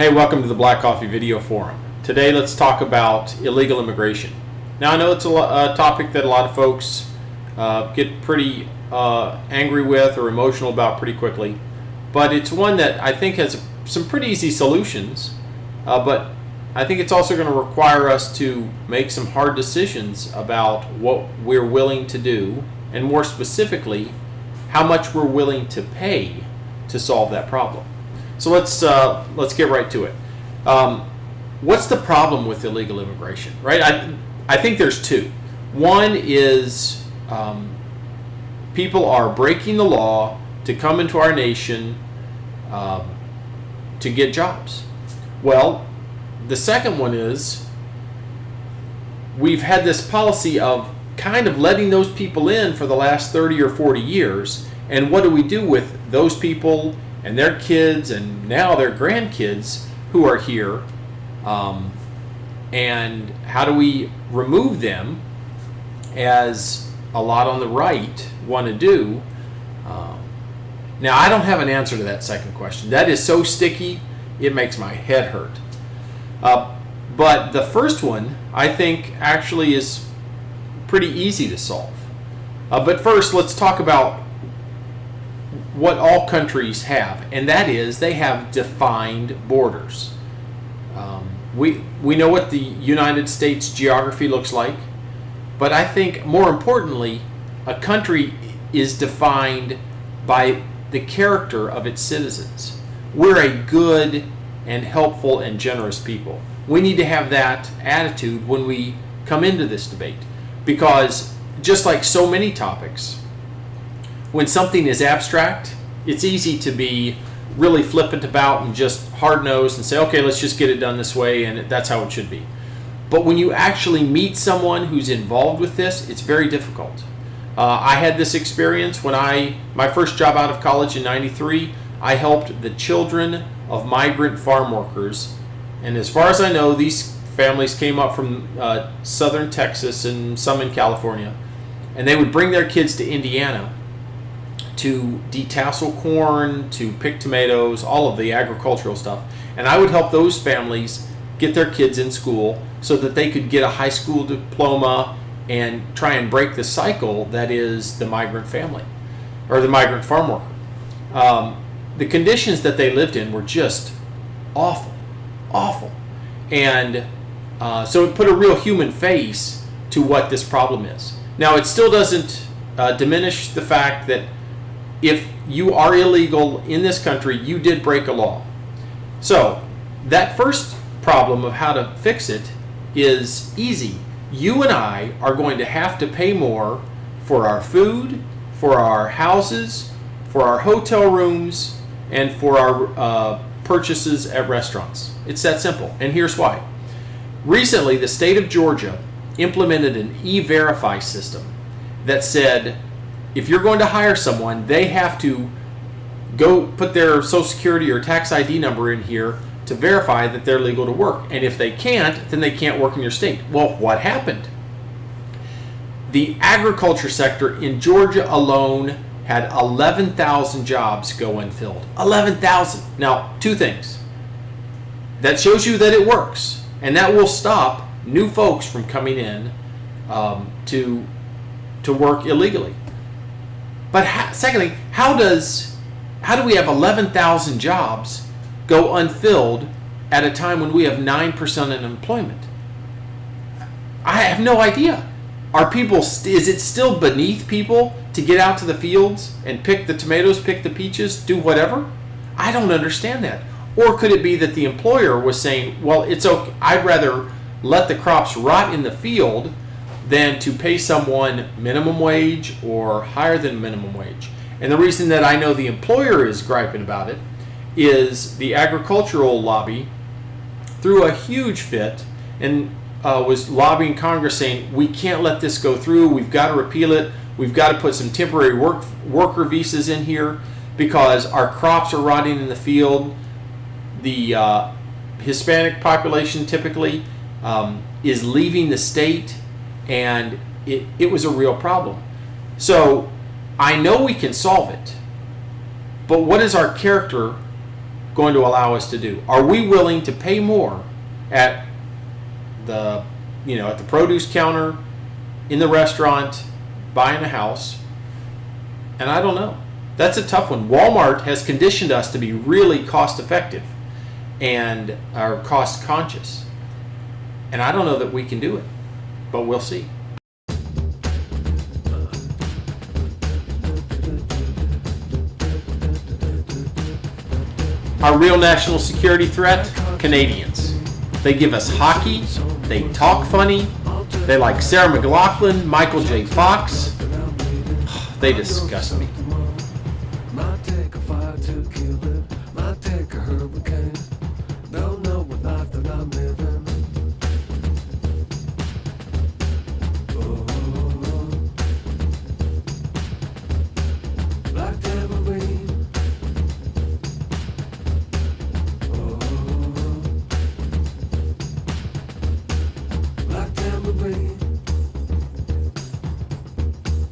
Hey, welcome to the Black Coffee Video Forum. Today let's talk about illegal immigration. Now I know it's a topic that a lot of folks get pretty angry with or emotional about pretty quickly, but it's one that I think has some pretty easy solutions, but I think it's also going to require us to make some hard decisions about what we're willing to do, and more specifically, how much we're willing to pay to solve that problem. So let's get right to it. What's the problem with illegal immigration, right? I think there's two. One is people are breaking the law to come into our nation to get jobs. Well, the second one is we've had this policy of kind of letting those people in for the last 30 or 40 years, and what do we do with those people and their kids and now their grandkids who are here, and how do we remove them, as a lot on the right want to do? Now, I don't have an answer to that second question. That is so sticky, it makes my head hurt. But the first one, I think, actually is pretty easy to solve. But first, let's talk about what all countries have, and that is they have defined borders. We know what the United States geography looks like, but I think more importantly, a country is defined by the character of its citizens. We're a good and helpful and generous people. We need to have that attitude when we come into this debate, because just like so many topics, when something is abstract, it's easy to be really flippant about and just hard-nosed and say, okay, let's just get it done this way, and that's how it should be. But when you actually meet someone who's involved with this, it's very difficult. I had this experience when my first job out of college in '93, I helped the children of migrant farm workers, and as far as I know, these families came up from southern Texas and some in California, and they would bring their kids to Indiana to detassel corn, to pick tomatoes, all of the agricultural stuff. And I would help those families get their kids in school so that they could get a high school diploma and try and break the cycle that is the migrant family or the migrant farm worker. The conditions that they lived in were just awful. And so it put a real human face to what this problem is. Now, it still doesn't diminish the fact that if you are illegal in this country, you did break a law. So that first problem of how to fix it is easy. You and I are going to have to pay more for our food, for our houses, for our hotel rooms, and for our purchases at restaurants. It's that simple, and here's why. Recently, the state of Georgia implemented an e-verify system that said if you're going to hire someone, they have to go put their social security or tax ID number in here to verify that they're legal to work. And if they can't, then they can't work in your state. Well, what happened? The agriculture sector in Georgia alone had 11,000 jobs go unfilled. 11,000. Now, two things. That shows you that it works, and that will stop new folks from coming in to work illegally. But secondly, how do we have 11,000 jobs go unfilled at a time when we have 9% unemployment? I have no idea. Is it still beneath people to get out to the fields and pick the tomatoes, pick the peaches, do whatever? I don't understand that. Or could it be that the employer was saying, well, it's okay, I'd rather let the crops rot in the field than to pay someone minimum wage or higher than minimum wage. And the reason that I know the employer is griping about it is the agricultural lobby threw a huge fit and was lobbying Congress saying, we can't let this go through, we've got to repeal it, we've got to put some temporary worker visas in here because our crops are rotting in the field. The Hispanic population typically is leaving the state, and it was a real problem. So I know we can solve it, but what is our character going to allow us to do? Are we willing to pay more at the produce counter, in the restaurant, buying a house? And I don't know. That's a tough one. Walmart has conditioned us to be really cost effective and are cost conscious. And I don't know that we can do it, but we'll see. Our real national security threat? Canadians. They give us hockey, they talk funny, they like Sarah McLachlan, Michael J. Fox. They disgust me.